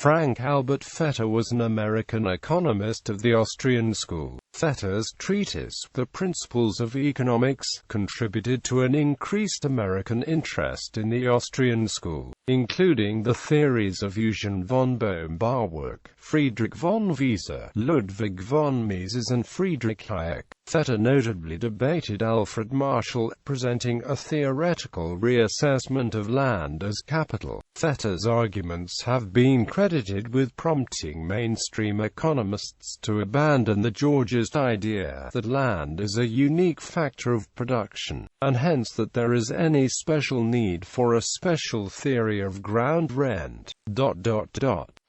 Frank Albert Fetter was an American economist of the Austrian school. Fetter's treatise, The Principles of Economics, contributed to an increased American interest in the Austrian school, including the theories of Eugen von Böhm-Bawerk, Friedrich von Wieser, Ludwig von Mises and Friedrich Hayek. Fetter notably debated Alfred Marshall, presenting a theoretical reassessment of land as capital. Fetter's arguments have been credited with prompting mainstream economists to abandon the Georgist idea that land is a unique factor of production, and hence that there is any special need for a special theory of ground rent.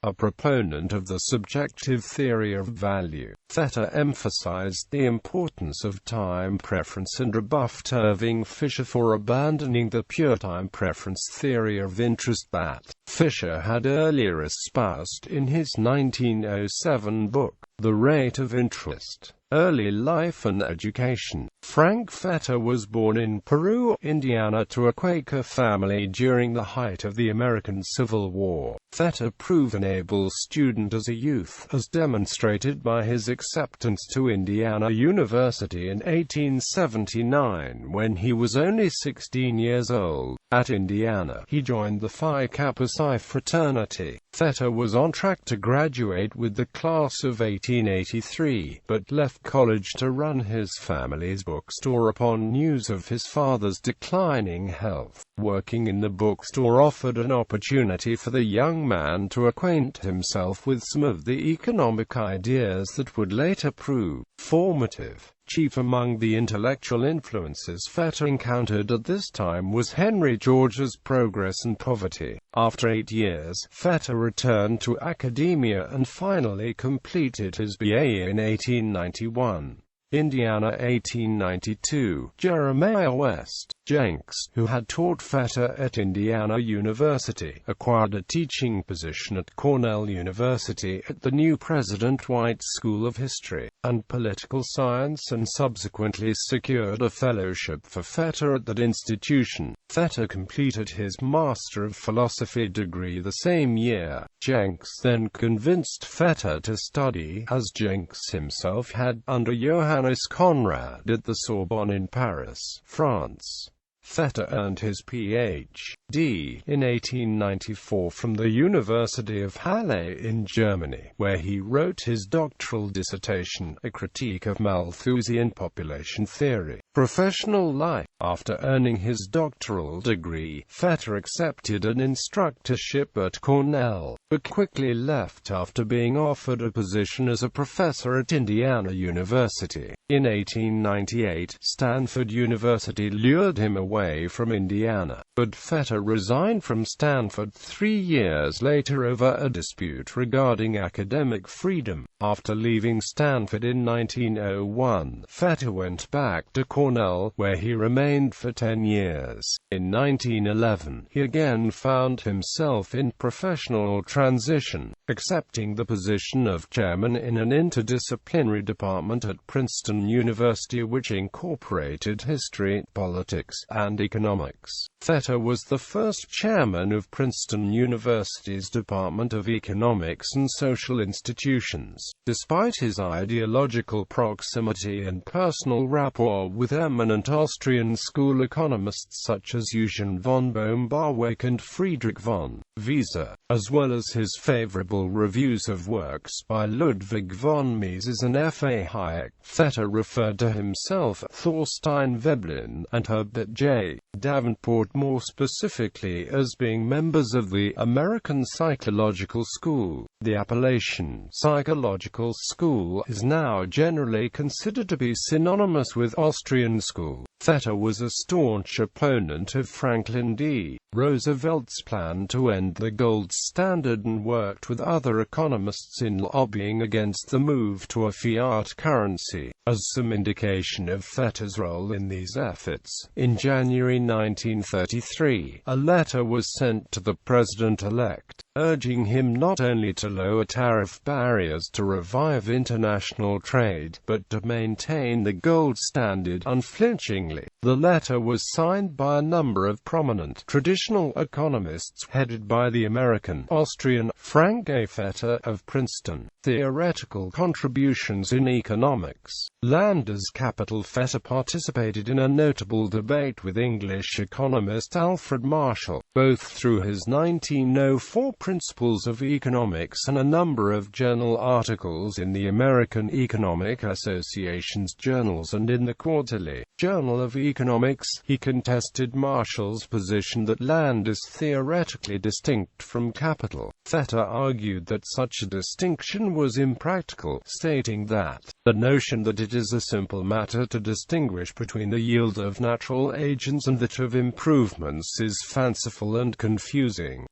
A proponent of the subjective theory of value, Fetter emphasized the importance of time preference and rebuffed Irving Fisher for abandoning the pure time preference theory of interest that Fisher had earlier espoused in his 1907 book, The Rate of Interest, Early Life and Education. Frank Fetter was born in Peru, Indiana, to a Quaker family during the height of the American Civil War. Fetter proved an able student as a youth, as demonstrated by his acceptance to Indiana University in 1879 when he was only 16 years old. At Indiana, he joined the Phi Kappa Psi fraternity. Fetter was on track to graduate with the class of 1883, but left college to run his family's bookstore upon news of his father's declining health. Working in the bookstore offered an opportunity for the young man to acquaint himself with some of the economic ideas that would later prove formative. Chief among the intellectual influences Fetter encountered at this time was Henry George's Progress and Poverty. After 8 years, Fetter returned to academia and finally completed his BA in 1891. Indiana 1892. Jeremiah West Jenks, who had taught Fetter at Indiana University, acquired a teaching position at Cornell University at the new President White School of History and Political Science and subsequently secured a fellowship for Fetter at that institution. Fetter completed his Master of Philosophy degree the same year. Jenks then convinced Fetter to study, as Jenks himself had, under Johannes Conrad at the Sorbonne in Paris, France. Fetter earned his Ph.D. in 1894 from the University of Halle in Germany, where he wrote his doctoral dissertation, A Critique of Malthusian Population Theory. Professional life. After earning his doctoral degree, Fetter accepted an instructorship at Cornell, but quickly left after being offered a position as a professor at Indiana University. In 1898, Stanford University lured him away from Indiana, but Fetter resigned from Stanford 3 years later over a dispute regarding academic freedom. After leaving Stanford in 1901, Fetter went back to Cornell, where he remained for 10 years. In 1911, he again found himself in professional transition, accepting the position of chairman in an interdisciplinary department at Princeton University which incorporated history, politics, and economics. Fetter was the first chairman of Princeton University's Department of Economics and Social Institutions. Despite his ideological proximity and personal rapport with eminent Austrian school economists such as Eugen von Böhm-Bawerk and Friedrich von Wieser, as well as his favorable reviews of works by Ludwig von Mises and F.A. Hayek, Fetter referred to himself, Thorstein Veblen, and Herbert J. Davenport more specifically as being members of the American Psychological School. The appellation psychological school is now generally considered to be synonymous with Austrian school. Fetter was a staunch opponent of Franklin D. Roosevelt's plan to end the gold standard and worked with other economists in lobbying against the move to a fiat currency. As some indication of Fetter's role in these efforts, in January 1933, a letter was sent to the president-elect, urging him not only to lower tariff barriers to revive international trade, but to maintain the gold standard unflinchingly. The letter was signed by a number of prominent traditional economists, headed by the American, Austrian, Fetter of Princeton. Theoretical contributions in economics. Lander's capital.Fetter participated in a notable debate with English economist Alfred Marshall, both through his 1904 Principles of Economics and a number of journal articles in the American Economic Association's journals and in the Quarterly Journal of Economics. He contested Marshall's position that land is theoretically distinct from capital. Fetter argued that such a distinction was impractical, stating that the notion that it is a simple matter to distinguish between the yield of natural agents and that of improvements is fanciful and confusing.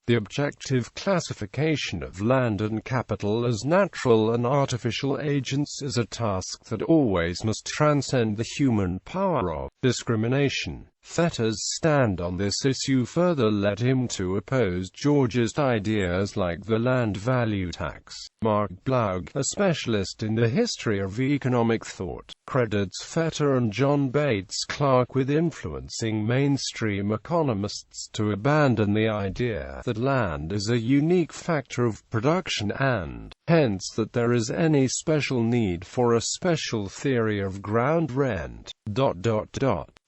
The objective classification of land and capital as natural and artificial agents is a task that always must transcend the human power of discrimination. Fetter's stand on this issue further led him to oppose Georgist ideas like the land value tax. Mark Blaug, a specialist in the history of economic thought, credits Fetter and John Bates Clark with influencing mainstream economists to abandon the idea that land is a unique factor of production and, hence, that there is any special need for a special theory of ground rent.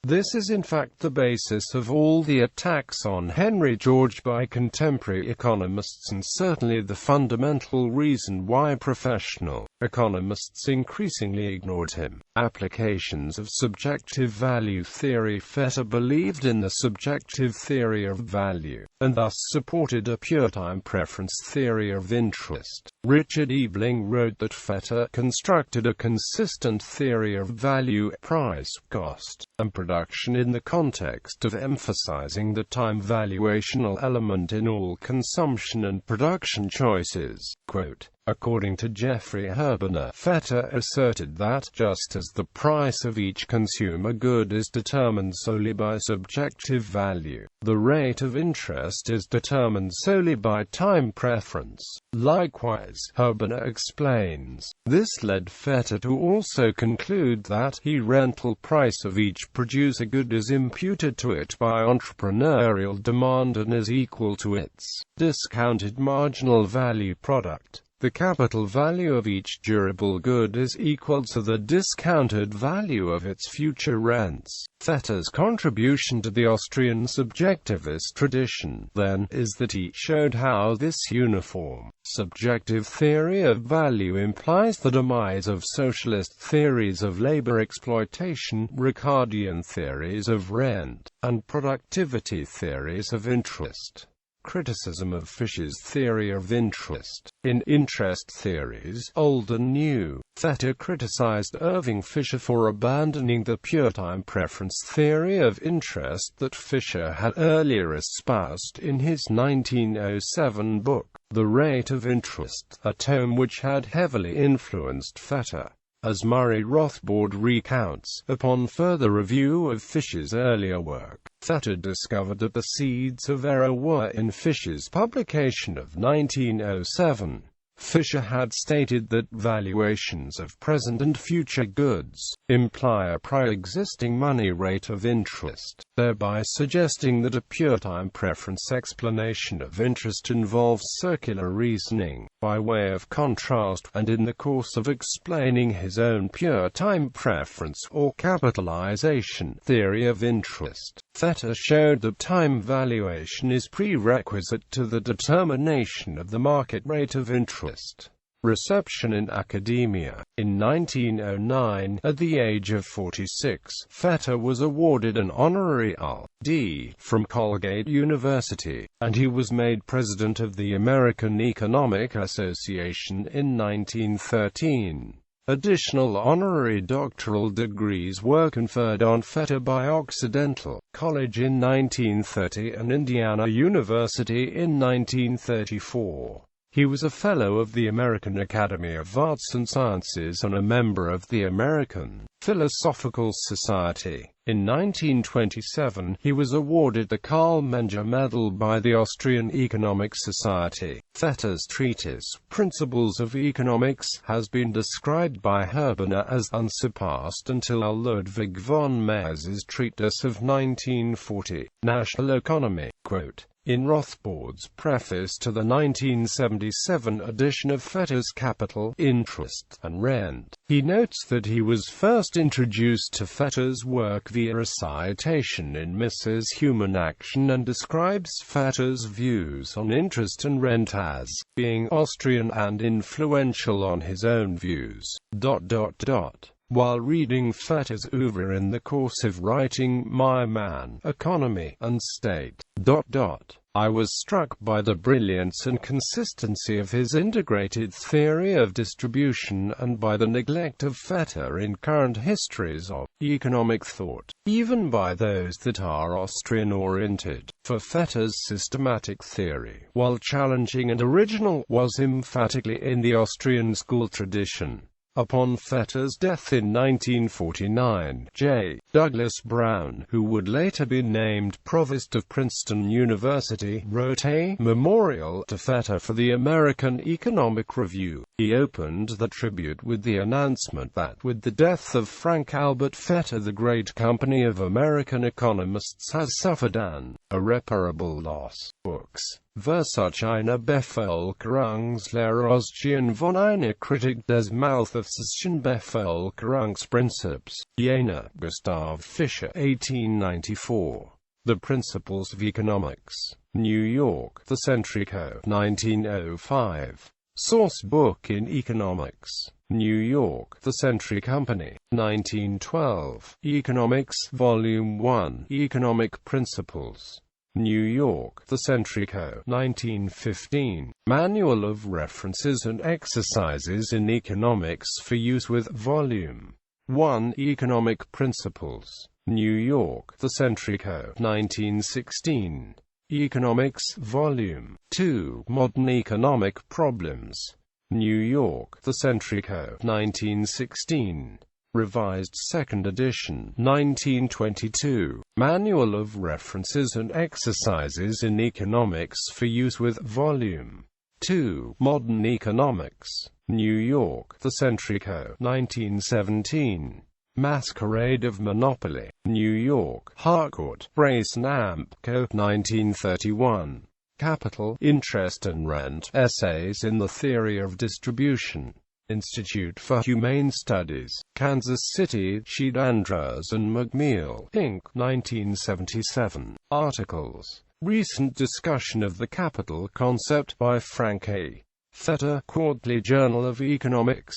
This is in fact the basis of all the attacks on Henry George by contemporary economists, and certainly the fundamental reason why professional economists increasingly ignored him. Applications of subjective value theory. Fetter believed in the subjective theory of value, and thus supported a pure time preference theory of interest. Richard Ebling wrote that Fetter constructed a consistent theory of value, price, cost, and production in the context of emphasizing the time valuational element in all consumption and production choices. Quote, according to Jeffrey Herbener, Fetter asserted that, just as the price of each consumer good is determined solely by subjective value, the rate of interest is determined solely by time preference. Likewise, Herbener explains, this led Fetter to also conclude that the rental price of each producer good is imputed to it by entrepreneurial demand and is equal to its discounted marginal value product. The capital value of each durable good is equal to the discounted value of its future rents. Fetter's contribution to the Austrian subjectivist tradition, then, is that he showed how this uniform, subjective theory of value implies the demise of socialist theories of labor exploitation, Ricardian theories of rent, and productivity theories of interest. Criticism of Fisher's theory of interest. In Interest Theories, Old and New, Fetter criticized Irving Fisher for abandoning the pure time preference theory of interest that Fisher had earlier espoused in his 1907 book, The Rate of Interest, a tome which had heavily influenced Fetter. As Murray Rothbard recounts, upon further review of Fisher's earlier work, Fetter discovered that the seeds of error were in Fisher's publication of 1907. Fisher had stated that valuations of present and future goods imply a pre-existing money rate of interest, thereby suggesting that a pure time preference explanation of interest involves circular reasoning. By way of contrast, and in the course of explaining his own pure time preference or capitalization theory of interest, Fetter showed that time valuation is prerequisite to the determination of the market rate of interest. Reception in academia. In 1909, at the age of 46, Fetter was awarded an honorary LL.D. from Colgate University, and he was made president of the American Economic Association in 1913. Additional honorary doctoral degrees were conferred on Fetter by Occidental College in 1930 and Indiana University in 1934. He was a Fellow of the American Academy of Arts and Sciences and a member of the American Philosophical Society. In 1927, he was awarded the Karl Menger Medal by the Austrian Economic Society. Fetter's treatise, Principles of Economics, has been described by Herbener as unsurpassed until Ludwig von Mises' treatise of 1940, National Economy. Quote, in Rothbard's preface to the 1977 edition of Fetter's Capital, Interest, and Rent, he notes that he was first introduced to Fetter's work via a citation in Mrs. Human Action and describes Fetter's views on interest and rent as being Austrian and influential on his own views. While reading Fetter's oeuvre in the course of writing My Man, Economy and State, I was struck by the brilliance and consistency of his integrated theory of distribution and by the neglect of Fetter in current histories of economic thought, even by those that are Austrian-oriented. For Fetter's systematic theory, while challenging and original, was emphatically in the Austrian school tradition. Upon Fetter's death in 1949, J. Douglas Brown, who would later be named Provost of Princeton University, wrote a memorial to Fetter for the American Economic Review. He opened the tribute with the announcement that, with the death of Frank Albert Fetter, the great company of American economists has suffered an irreparable loss. Books. Versuch eine Bevölkerungslehre von einer Kritik des Malthusschen Bevölkerungsprinzips. Jena, Gustav Fischer, 1894. The Principles of Economics. New York, The Century Co., 1905. Source Book in Economics. New York, The Century Company, 1912. Economics, Volume 1, Economic Principles. New York, The Century Co., 1915. Manual of References and Exercises in Economics for Use with Volume 1, Economic Principles. New York, The Century Co., 1916. Economics, Volume 2, Modern Economic Problems. New York, The Century Co., 1916. Revised 2nd edition, 1922. Manual of References and Exercises in Economics for Use with Volume 2, Modern Economics. New York, The Century Co., 1917. Masquerade of Monopoly. New York, Harcourt, Brace & Amp Co., 1931. Capital, Interest and Rent, Essays in the Theory of Distribution. Institute for Humane Studies, Kansas City, Sheed Andrews and McNeil, Inc., 1977. Articles. Recent discussion of the capital concept by Frank A. Fetter, Quarterly Journal of Economics.